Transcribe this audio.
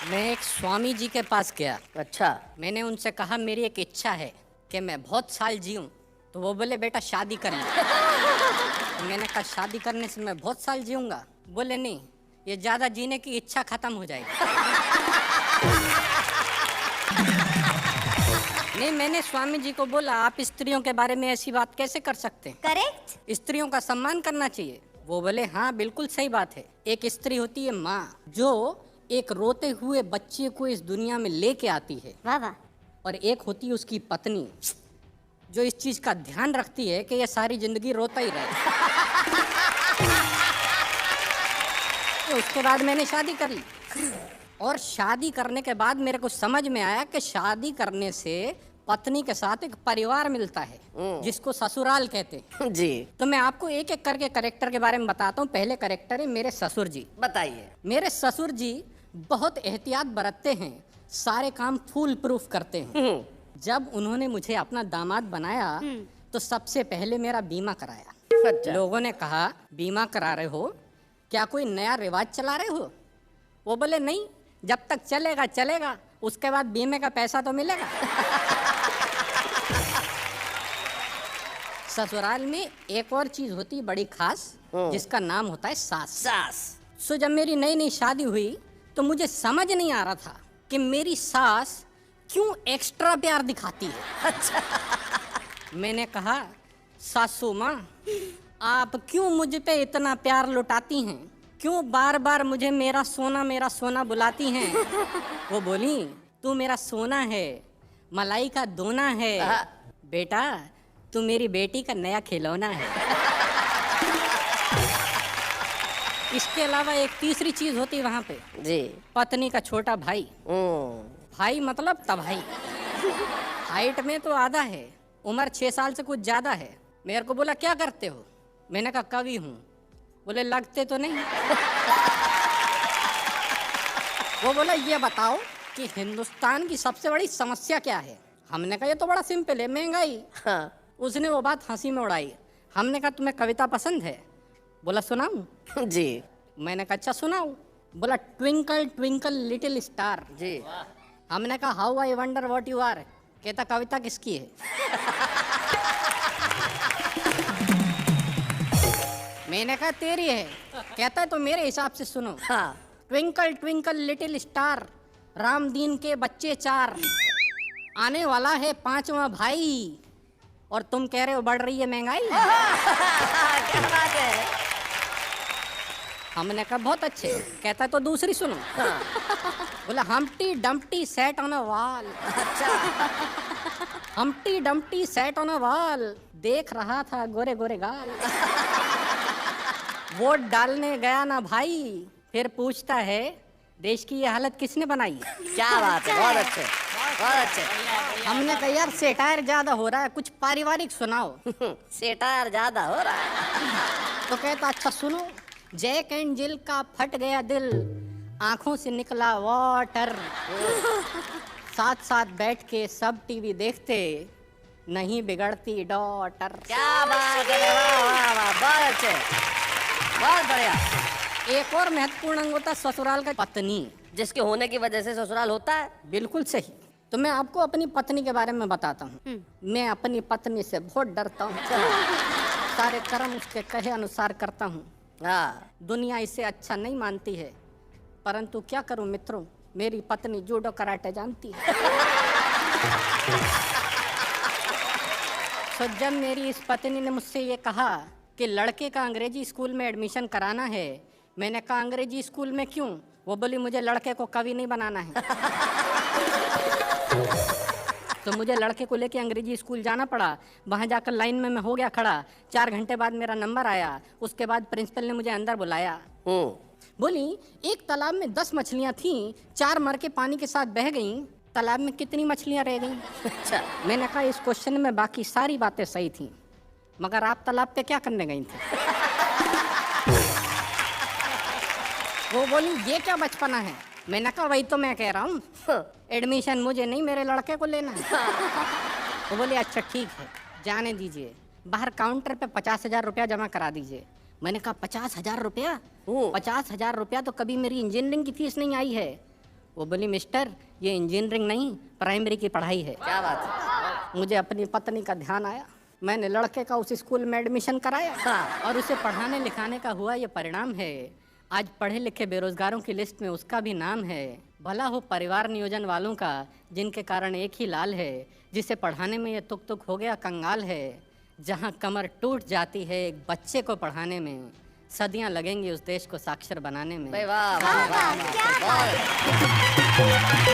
मैं एक स्वामी जी के पास गया। अच्छा। मैंने उनसे कहा मेरी एक इच्छा है कि मैं बहुत साल जीऊं। तो वो बोले बेटा शादी कर ले। तो मैंने कहा शादी करने से मैं बहुत साल जीऊंगा? बोले नहीं, ये ज्यादा जीने की इच्छा खत्म हो जाएगी। नहीं, मैंने स्वामी जी को बोला आप स्त्रियों के बारे में ऐसी बात कैसे कर सकते हैं? करेक्ट। स्त्रियों का सम्मान करना चाहिए। वो बोले हाँ बिल्कुल सही बात है। एक स्त्री होती है माँ, जो एक रोते हुए बच्चे को इस दुनिया में लेके आती है। वाह वाह। और एक होती है उसकी पत्नी, जो इस चीज का ध्यान रखती है कि ये सारी जिंदगी रोता ही रहे। तो उसके बाद मैंने शादी कर ली। और शादी करने के बाद मेरे को समझ में आया कि शादी करने से पत्नी के साथ एक परिवार मिलता है, जिसको ससुराल कहते हैं। जी तो मैं आपको एक एक करके करेक्टर के बारे में बताता हूँ। पहले करेक्टर है मेरे ससुर जी। बताइए। मेरे ससुर जी बहुत एहतियात बरतते हैं, सारे काम फूल प्रूफ करते हैं। जब उन्होंने मुझे अपना दामाद बनाया तो सबसे पहले मेरा बीमा कराया। अच्छा। लोगों ने कहा बीमा करा रहे हो, क्या कोई नया रिवाज चला रहे हो? वो बोले नहीं, जब तक चलेगा चलेगा, उसके बाद बीमे का पैसा तो मिलेगा। ससुराल में एक और चीज होती है बड़ी खास, जिसका नाम होता है सास। सास। जब मेरी नई नई शादी हुई तो मुझे समझ नहीं आ रहा था कि मेरी सास क्यों एक्स्ट्रा प्यार दिखाती है। अच्छा। मैंने कहा सासू माँ, आप क्यों मुझ पे इतना प्यार लुटाती हैं? क्यों बार बार मुझे मेरा सोना बुलाती हैं? वो बोली तू मेरा सोना है, मलाई का दोना है, बेटा तू मेरी बेटी का नया खिलौना है। इसके अलावा एक तीसरी चीज होती है वहां पे जी। पत्नी का छोटा भाई। भाई मतलब तभाई। हाइट में तो आधा है, उम्र 6 साल से कुछ ज्यादा है। मेरे को बोला क्या करते हो? मैंने कहा कवि हूँ। बोले लगते तो नहीं। वो बोला ये बताओ कि हिंदुस्तान की सबसे बड़ी समस्या क्या है? हमने कहा ये तो बड़ा सिंपल है, महंगाई। हाँ। उसने वो बात हंसी में उड़ाई। हमने कहा तुम्हें कविता पसंद है? बोला सुनाऊं? जी। मैंने कहा अच्छा सुनाओ। बोला ट्विंकल ट्विंकल लिटिल स्टार। जी। हमने कहा how I wonder what you are. कहता कविता किसकी है? मैंने कहा तेरी है। कहता है तो मेरे हिसाब से सुनो। हाँ। Twinkle twinkle little star, Ram दीन के बच्चे 4, आने वाला है 5वां भाई, और तुम कह रहे हो बढ़ रही है महंगाई। क्या बात है। हमने कहा बहुत अच्छे। कहता है तो दूसरी सुनो। बोला Humpty Dumpty sat on a wall. अच्छा। Humpty Dumpty sat on a wall, देख रहा था गोरे गोरे गाल। वोट डालने गया ना भाई, फिर पूछता है देश की ये हालत किसने बनाई? क्या बात है, बहुत अच्छे, बहुत अच्छे। हमने कहा यार सेटायर ज्यादा हो रहा है, कुछ पारिवारिक सुनाओ। सेटायर ज्यादा हो रहा है। तो कहता अच्छा सुनो, जैक एंड जिल का फट गया दिल, आंखों से निकला वाटर, साथ साथ बैठ के सब टीवी देखते, नहीं बिगड़ती डॉटर। क्या बात है, वाह वाह वाह, बहुत अच्छे, बहुत बढ़िया। एक और महत्वपूर्ण अंग होता है ससुराल का पत्नी, जिसके होने की वजह से ससुराल होता है। बिल्कुल सही। तो मैं आपको अपनी पत्नी के बारे में बताता हूँ। मैं अपनी पत्नी से बहुत डरता हूँ। सारे कर्म उसके कहे अनुसार करता हूँ। हाँ। दुनिया इसे अच्छा नहीं मानती है, परंतु क्या करूं मित्रों, मेरी पत्नी जूडो कराटे जानती है। तो जब मेरी इस पत्नी ने मुझसे ये कहा कि लड़के का अंग्रेजी स्कूल में एडमिशन कराना है, मैंने कहा अंग्रेजी स्कूल में क्यों? वो बोली मुझे लड़के को कवि नहीं बनाना है। तो मुझे लड़के को लेके अंग्रेजी स्कूल जाना पड़ा। वहाँ जाकर लाइन में मैं हो गया खड़ा। 4 घंटे बाद मेरा नंबर आया। उसके बाद प्रिंसिपल ने मुझे अंदर बुलाया। बोली एक तालाब में 10 मछलियाँ थीं, 4 मर के पानी के साथ बह गईं, तालाब में कितनी मछलियाँ रह गईं? अच्छा। मैंने कहा इस क्वेश्चन में बाकी सारी बातें सही थीं, मगर आप तालाब पे क्या करने गई थी? वो बोली ये क्या बचपना है? मैंने कहा वही तो मैं कह रहा हूँ, एडमिशन मुझे नहीं मेरे लड़के को लेना है। वो बोले अच्छा ठीक है जाने दीजिए, बाहर काउंटर पे 50,000 रुपया जमा करा दीजिए। मैंने कहा 50,000 रुपया? 50,000 रुपया तो कभी मेरी इंजीनियरिंग की फीस नहीं आई है। वो बोली मिस्टर, ये इंजीनियरिंग नहीं प्राइमरी की पढ़ाई है। क्या बात है। मुझे अपनी पत्नी का ध्यान आया, मैंने लड़के का उस स्कूल में एडमिशन कराया हाँ। और उसे पढ़ाने लिखाने का हुआ ये परिणाम है। आज पढ़े लिखे बेरोजगारों की लिस्ट में उसका भी नाम है। भला हो परिवार नियोजन वालों का, जिनके कारण एक ही लाल है, जिसे पढ़ाने में ये तुक तुक हो गया कंगाल है। जहाँ कमर टूट जाती है एक बच्चे को पढ़ाने में, सदियां लगेंगी उस देश को साक्षर बनाने में। भाई वाह वाह वाह, वाह, वाह, वाह।